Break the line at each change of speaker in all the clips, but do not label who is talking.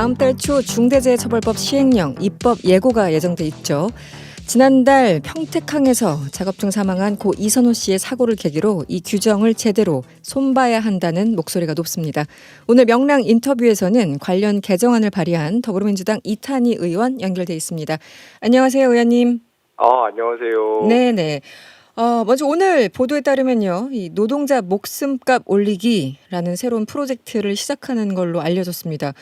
다음 달 초 중대재해처벌법 시행령 입법 예고가 예정돼 있죠. 지난달 평택항에서 작업 중 사망한 고 이선호 씨의 사고를 계기로 이 규정을 제대로 손봐야 한다는 목소리가 높습니다. 오늘 명랑 인터뷰에서는 관련 개정안을 발의한 더불어민주당 이탄희 의원 연결돼 있습니다. 안녕하세요, 의원님.
안녕하세요.
네네. 먼저 오늘 보도에 따르면요, 이 노동자 목숨값 올리기라는 새로운 프로젝트를 시작하는 걸로 알려졌습니다.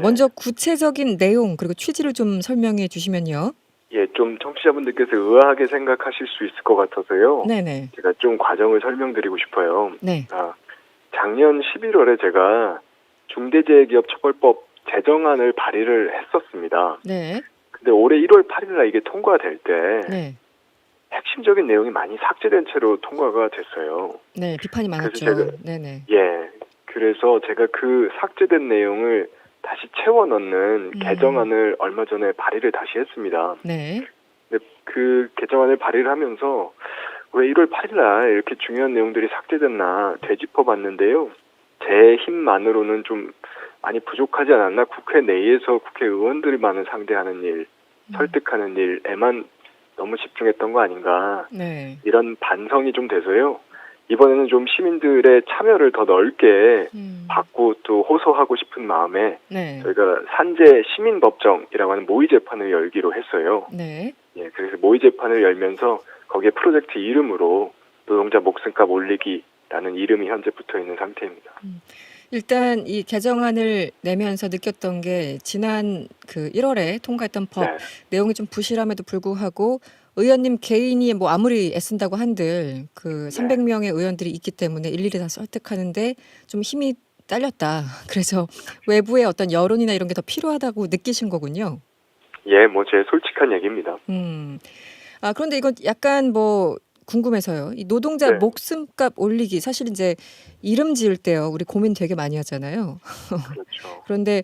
먼저 구체적인 내용 그리고 취지를 좀 설명해 주시면요.
예, 좀 청취자분들께서 의아하게 생각하실 수 있을 것 같아서요.
네네.
제가 좀 과정을 설명드리고 싶어요.
네.
작년 11월에 제가 중대재해기업처벌법 제정안을 발의를 했었습니다.
네.
근데 올해 1월 8일 날 이게 통과될 때
네.
핵심적인 내용이 많이 삭제된 채로 통과가 됐어요.
네. 비판이 많았죠.
제가-
네네.
예, 그래서 제가 그 삭제된 내용을 다시 채워 넣는 개정안을 얼마 전에 발의를 다시 했습니다.
네.
근데 그 개정안을 발의를 하면서 왜 1월 8일 날 이렇게 중요한 내용들이 삭제됐나 되짚어 봤는데요. 제 힘만으로는 좀 많이 부족하지 않았나, 국회 내에서 국회의원들만을 상대하는 일, 설득하는 일에만 너무 집중했던 거 아닌가,
네.
이런 반성이 좀 돼서요. 이번에는 좀 시민들의 참여를 더 넓게 받고 또 호소하고 싶은 마음에
네.
저희가 산재 시민법정이라고 하는 모의 재판을 열기로 했어요.
네.
예, 그래서 모의 재판을 열면서 거기에 프로젝트 이름으로 노동자 목숨값 올리기라는 이름이 현재 붙어 있는 상태입니다.
일단 이 개정안을 내면서 느꼈던 게 지난 그 1월에 통과했던 법
네.
내용이 좀 부실함에도 불구하고 의원님 개인이 뭐 아무리 애쓴다고 한들 그 300명의 의원들이 있기 때문에 일일이 다 설득하는데 좀 힘이 딸렸다. 그래서 외부의 어떤 여론이나 이런 게 더 필요하다고 느끼신 거군요.
예, 뭐 제 솔직한 얘기입니다.
그런데 이건 약간 뭐 궁금해서요. 이 노동자
네.
목숨값 올리기 사실 이제 이름 지을 때요. 우리 고민 되게 많이 하잖아요.
그렇죠.
그런데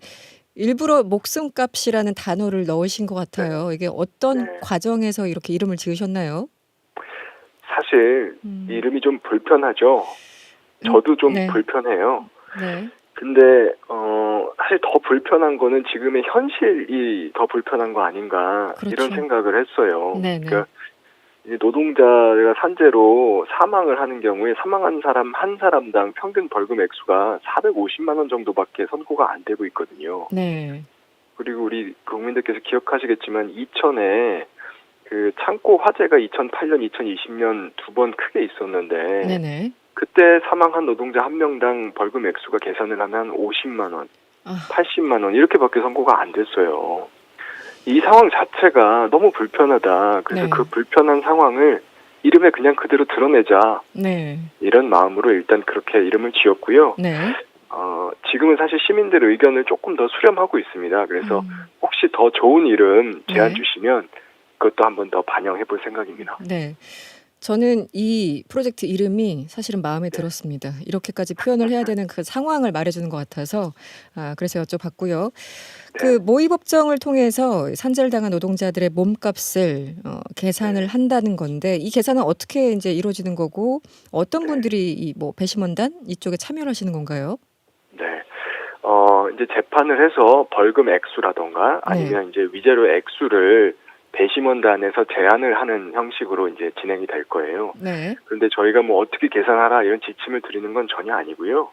일부러 목숨값이라는 단어를 넣으신 것 같아요. 이게 어떤
네.
과정에서 이렇게 이름을 지으셨나요?
사실 이름이 좀 불편하죠. 저도 좀
네.
불편해요.
네.
근데 사실 더 불편한 거는 지금의 현실이 더 불편한 거 아닌가,
그렇죠.
이런 생각을 했어요.
네네.
그러니까 이 노동자가 산재로 사망을 하는 경우에 사망한 사람 한 사람당 평균 벌금 액수가 450만 원 정도밖에 선고가 안 되고 있거든요.
네.
그리고 우리 국민들께서 기억하시겠지만 이천에 그 창고 화재가 2008년, 2020년 두 번 크게 있었는데
네네.
그때 사망한 노동자 한 명당 벌금 액수가 계산을 하면 50만 원, 80만 원 이렇게밖에 선고가 안 됐어요. 이 상황 자체가 너무 불편하다. 그래서
네.
그 불편한 상황을 이름에 그냥 그대로 드러내자,
네.
이런 마음으로 일단 그렇게 이름을 지었고요.
네.
지금은 사실 시민들의 의견을 조금 더 수렴하고 있습니다. 그래서 혹시 더 좋은 이름 제안
네.
주시면 그것도 한번 더 반영해 볼 생각입니다.
네. 저는 이 프로젝트 이름이 사실은 마음에 들었습니다. 이렇게까지 표현을 해야 되는 그 상황을 말해주는 것 같아서 그래서 여쭤봤고요. 그 모의 법정을 통해서 산재를 당한 노동자들의 몸값을 계산을 한다는 건데 이 계산은 어떻게 이제 이루어지는 거고 어떤 분들이 이 뭐 배심원단 이쪽에 참여를 하시는 건가요?
네. 이제 재판을 해서 벌금 액수라던가 아니면 이제 위자료 액수를 배심원단에서 제한을 하는 형식으로 이제 진행이 될 거예요.
네.
그런데 저희가 뭐 어떻게 계산하라 이런 지침을 드리는 건 전혀 아니고요.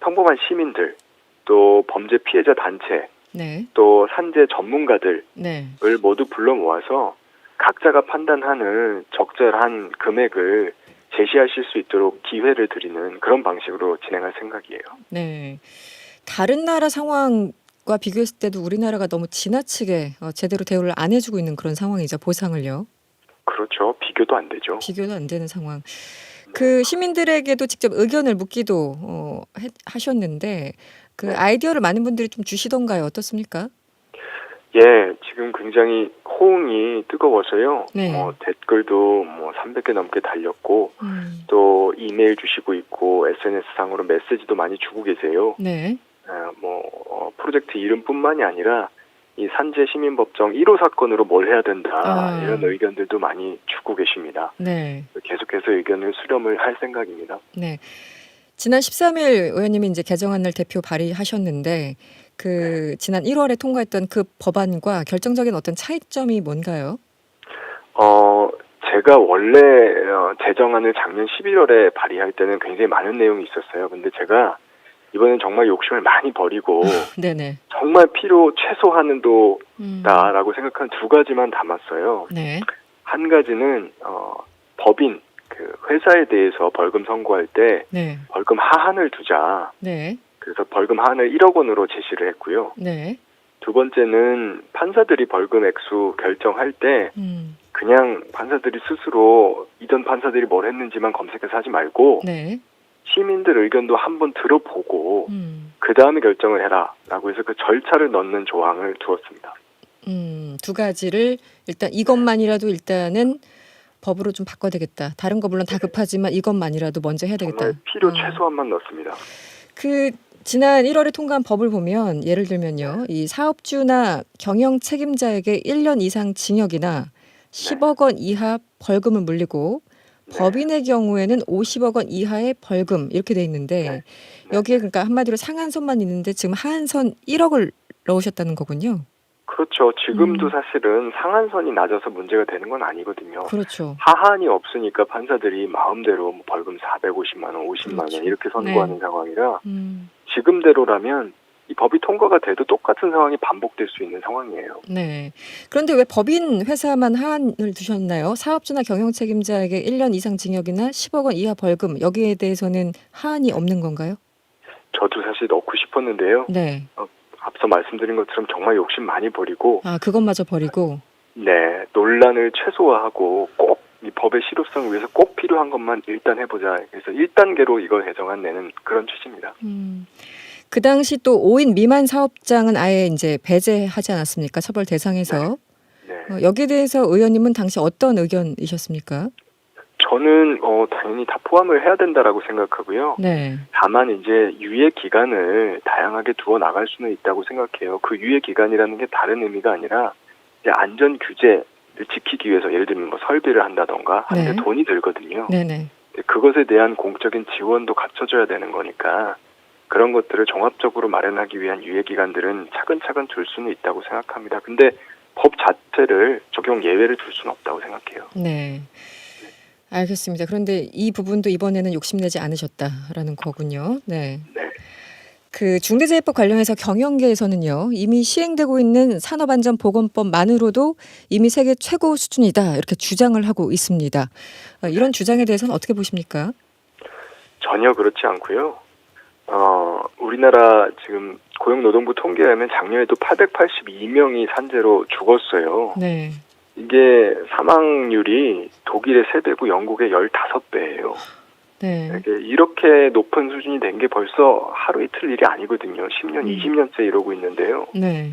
평범한 시민들, 또 범죄 피해자 단체,
네.
또 산재 전문가들을
네.
모두 불러 모아서 각자가 판단하는 적절한 금액을 제시하실 수 있도록 기회를 드리는 그런 방식으로 진행할 생각이에요.
네. 다른 나라 상황과 비교했을 때도 우리나라가 너무 지나치게 제대로 대우를 안 해주고 있는 그런 상황이죠. 보상을요.
그렇죠. 비교도 안 되죠.
비교도 안 되는 상황. 그 시민들에게도 직접 의견을 묻기도 하셨는데 그 아이디어를 많은 분들이 좀 주시던가요? 어떻습니까?
예, 지금 굉장히 호응이 뜨거워서요.
네.
댓글도 뭐 300개 넘게 달렸고 또 이메일 주시고 있고 SNS상으로 메시지도 많이 주고 계세요.
네.
프로젝트 이름뿐만이 아니라 이 산재 시민법정 1호 사건으로 뭘 해야 된다, 이런 의견들도 많이 주고 계십니다.
네.
계속해서 의견을 수렴을 할 생각입니다.
네. 지난 13일 의원님이 이제 개정안을 대표 발의하셨는데 그 지난 1월에 통과했던 그 법안과 결정적인 어떤 차이점이 뭔가요?
제가 원래 제정안을 작년 11월에 발의할 때는 굉장히 많은 내용이 있었어요. 근데 제가 이번엔 정말 욕심을 많이 버리고
네네.
정말 필요 최소한도다라고
음.
생각한 두 가지만 담았어요.
네.
한 가지는 법인 그 회사에 대해서 벌금 선고할 때
네.
벌금 하한을 두자.
네.
그래서 벌금 하한을 1억 원으로 제시를 했고요.
네.
두 번째는 판사들이 벌금 액수 결정할 때 그냥 판사들이 스스로 이전 판사들이 뭘 했는지만 검색해서 하지 말고
네.
시민들 의견도 한번 들어보고
음.
그 다음에 결정을 해라라고 해서 그 절차를 넣는 조항을 두었습니다.
두 가지를 일단 이것만이라도 일단은 법으로 좀 바꿔야 되겠다. 다른 거 물론 다 급하지만 이것만이라도 먼저 해야 되겠다.
정말 필요 최소한만 넣습니다.
그 지난 1월에 통과한 법을 보면 예를 들면요. 이 사업주나 경영 책임자에게 1년 이상 징역이나 10억 원 이하 벌금을 물리고
네.
법인의 경우에는 50억 원 이하의 벌금 이렇게 돼 있는데 여기에 그러니까 한마디로 상한선만 있는데 지금 하한선 1억을 넣으셨다는 거군요.
그렇죠. 지금도 사실은 상한선이 낮아서 문제가 되는 건 아니거든요.
그렇죠.
하한이 없으니까 판사들이 마음대로 뭐 벌금 450만 원, 50만 원
그렇죠.
이렇게 선고하는
네.
상황이라
음.
지금대로라면 이 법이 통과가 돼도 똑같은 상황이 반복될 수 있는 상황이에요.
네. 그런데 왜 법인 회사만 하한을 두셨나요? 사업주나 경영 책임자에게 1년 이상 징역이나 10억 원 이하 벌금 여기에 대해서는 하한이 없는 건가요?
저도 사실 넣고 싶었는데요.
네.
앞서 말씀드린 것처럼 정말 욕심 많이 버리고
아, 그것마저 버리고.
네, 논란을 최소화하고 꼭 이 법의 실효성을 위해서 꼭 필요한 것만 일단 해보자. 그래서 1단계로 이걸 개정안 내는 그런 취지입니다.
그 당시 또 5인 미만 사업장은 아예 이제 배제하지 않았습니까? 처벌 대상에서.
네.
여기에 대해서 의원님은 당시 어떤 의견이셨습니까?
저는 당연히 다 포함을 해야 된다라고 생각하고요.
네.
다만 이제 유예 기간을 다양하게 두어 나갈 수는 있다고 생각해요. 그 유예 기간이라는 게 다른 의미가 아니라 이제 안전 규제를 지키기 위해서 예를 들면 뭐 설비를 한다던가 하는데
네.
돈이 들거든요.
네네.
그것에 대한 공적인 지원도 갖춰줘야 되는 거니까 그런 것들을 종합적으로 마련하기 위한 유예 기간들은 차근차근 둘 수는 있다고 생각합니다. 근데 법 자체를 적용 예외를 둘 수는 없다고 생각해요.
네. 알겠습니다. 그런데 이 부분도 이번에는 욕심내지 않으셨다라는 거군요. 네.
네.
그 중대재해법 관련해서 경영계에서는요. 이미 시행되고 있는 산업안전보건법만으로도 이미 세계 최고 수준이다. 이렇게 주장을 하고 있습니다. 이런 주장에 대해서는 어떻게 보십니까?
전혀 그렇지 않고요. 우리나라 지금 고용노동부 통계에 하면 작년에도 882명이 산재로 죽었어요.
네.
이게 사망률이 독일의 3배고 영국의 15배예요.
네.
이렇게 높은 수준이 된 게 벌써 하루 이틀 일이 아니거든요. 10년, 20년째 이러고 있는데요.
네.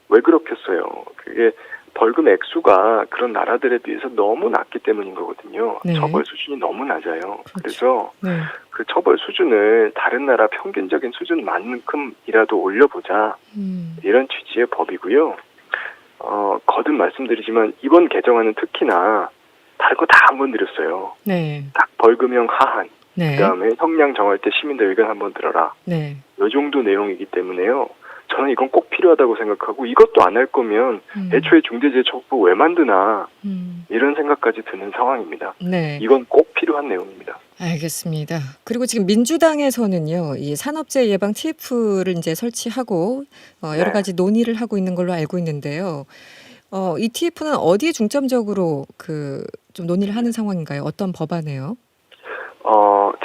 왜 그렇겠어요? 그게 벌금 액수가 그런 나라들에 비해서 너무 낮기 때문인 거거든요.
네.
처벌 수준이 너무 낮아요.
그렇죠.
그래서
네.
그 처벌 수준을 다른 나라 평균적인 수준만큼이라도 올려보자. 이런 취지의 법이고요. 거듭 말씀드리지만 이번 개정안은 특히나 다른 거 다 한 번 드렸어요.
네.
딱 벌금형 하한,
네.
그다음에 형량 정할 때 시민들 의견 한번 들어라.
네.
이 정도 내용이기 때문에요. 저는 이건 꼭 필요하다고 생각하고 이것도 안 할 거면 애초에 중대재해처벌법 왜 만드나 이런 생각까지 드는 상황입니다.
네.
이건 꼭 필요한 내용입니다.
알겠습니다. 그리고 지금 민주당에서는요, 이 산업재해 예방 TF를 이제 설치하고 여러
네.
가지 논의를 하고 있는 걸로 알고 있는데요. 이 TF는 어디에 중점적으로 좀 논의를 하는 상황인가요? 어떤 법안에요?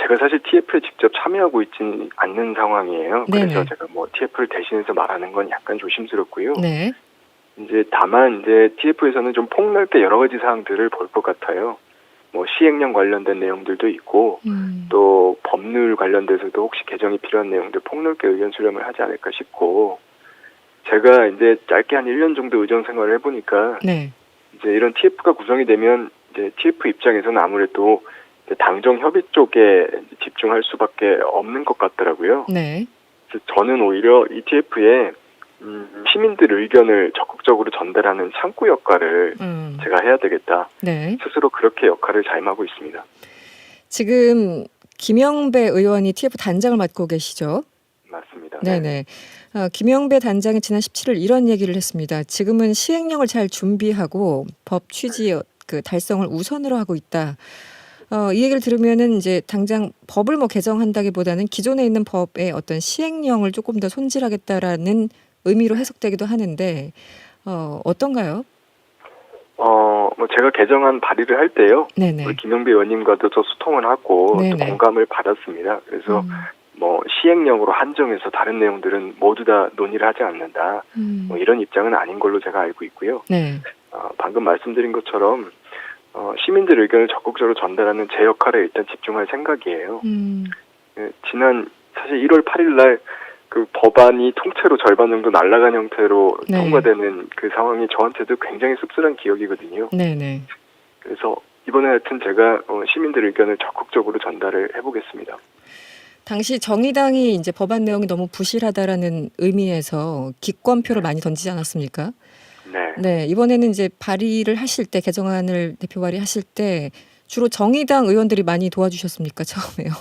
제가 사실 TF에 직접 참여하고 있지는 않는 상황이에요. 그래서
네네.
제가 뭐 TF를 대신해서 말하는 건 약간 조심스럽고요.
네.
이제 다만 이제 TF에서는 좀 폭넓게 여러 가지 사항들을 볼 것 같아요. 뭐 시행령 관련된 내용들도 있고 또 법률 관련돼서도 혹시 개정이 필요한 내용들 폭넓게 의견 수렴을 하지 않을까 싶고 제가 이제 짧게 한 1년 정도 의정 생활을 해보니까
네.
이제 이런 TF가 구성이 되면 이제 TF 입장에서는 아무래도 이제 당정 협의 쪽에 집중할 수밖에 없는 것 같더라고요.
네.
그래서 저는 오히려 이 TF에 시민들 의견을 적극적으로 전달하는 창구 역할을 제가 해야 되겠다.
네.
스스로 그렇게 역할을 자임하고 있습니다.
지금 김영배 의원이 TF 단장을 맡고 계시죠?
맞습니다.
네네. 김영배 단장이 지난 17일 이런 얘기를 했습니다. 지금은 시행령을 잘 준비하고 법 취지 그 달성을 우선으로 하고 있다. 이 얘기를 들으면은 이제 당장 법을 뭐 개정한다기보다는 기존에 있는 법의 어떤 시행령을 조금 더 손질하겠다라는 의미로 해석되기도 하는데 어떤가요?
뭐 제가 개정안 발의를 할 때요.
네네.
우리 김영배 의원님과도 저 소통을 하고 또
네네.
공감을 받았습니다. 그래서 뭐 시행령으로 한정해서 다른 내용들은 모두 다 논의를 하지 않는다. 뭐 이런 입장은 아닌 걸로 제가 알고 있고요.
네.
방금 말씀드린 것처럼 시민들 의견을 적극적으로 전달하는 제 역할에 일단 집중할 생각이에요. 지난 사실 1월 8일 날 그 법안이 통째로 절반 정도 날아간 형태로
네.
통과되는 그 상황이 저한테도 굉장히 씁쓸한 기억이거든요.
네네.
그래서 이번에 하여튼 제가 시민들 의견을 적극적으로 전달을 해보겠습니다.
당시 정의당이 이제 법안 내용이 너무 부실하다라는 의미에서 기권표를 많이 던지지 않았습니까?
네.
네, 이번에는 이제 발의를 하실 때 개정안을 대표 발의하실 때 주로 정의당 의원들이 많이 도와주셨습니까? 처음에요.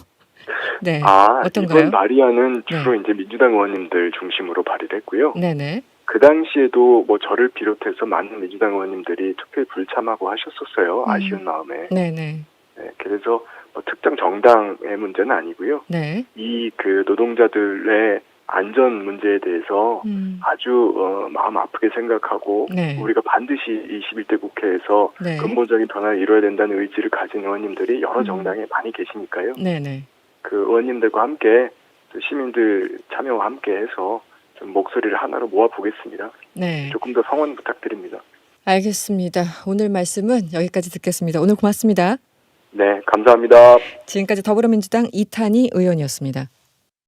네. 어떤가요?
이번 발의안은 주로
네.
이제 민주당 의원님들 중심으로 발의를 했고요.
네네.
그 당시에도 뭐 저를 비롯해서 많은 민주당 의원님들이 투표에 불참하고 하셨었어요. 아쉬운 마음에.
네네.
네, 그래서 뭐 특정 정당의 문제는 아니고요.
네.
이 그 노동자들의 안전 문제에 대해서 아주 마음 아프게 생각하고
네.
우리가 반드시 21대 국회에서
네.
근본적인 변화를 이뤄야 된다는 의지를 가진 의원님들이 여러 정당에 많이 계시니까요.
네네.
그 의원님들과 함께 또 시민들 참여와 함께 해서 좀 목소리를 하나로 모아보겠습니다.
네.
조금 더 성원 부탁드립니다.
알겠습니다. 오늘 말씀은 여기까지 듣겠습니다. 오늘 고맙습니다.
네, 감사합니다.
지금까지 더불어민주당 이탄희 의원이었습니다.